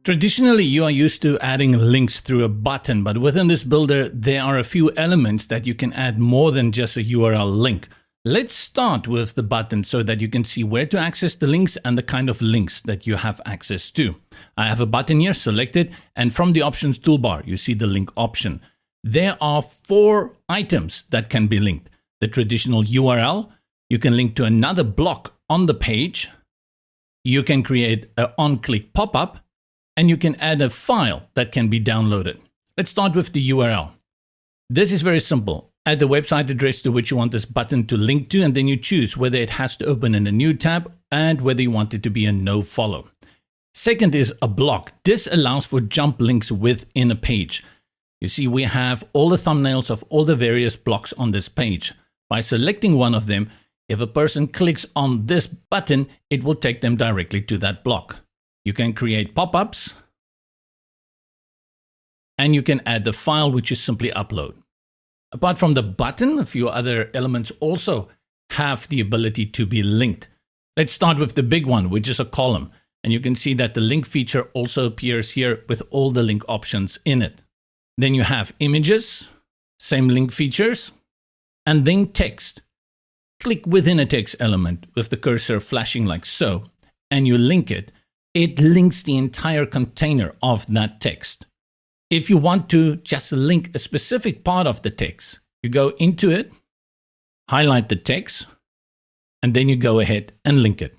Traditionally, you are used to adding links through a button, but within this builder, there are a few elements that you can add more than just a URL link. Let's start with the button so that you can see where to access the links and the kind of links that you have access to. I have a button here selected, and from the options toolbar, you see the link option. There are 4 items that can be linked. The traditional URL, you can link to another block on the page. You can create an on-click pop-up, and you can add a file that can be downloaded. Let's start with the URL. This is very simple. Add the website address to which you want this button to link to, and then you choose whether it has to open in a new tab and whether you want it to be a no follow. Second is a block. This allows for jump links within a page. You see, we have all the thumbnails of all the various blocks on this page. By selecting one of them, if a person clicks on this button, it will take them directly to that block. You can create pop-ups, and you can add the file, which is simply upload. Apart from the button, a few other elements also have the ability to be linked. Let's start with the big one, which is a column. And you can see that the link feature also appears here with all the link options in it. Then you have images, same link features, and then text. Click within a text element with the cursor flashing like so, and you link it. It links the entire container of that text. If you want to just link a specific part of the text, you go into it, highlight the text, and then you go ahead and link it.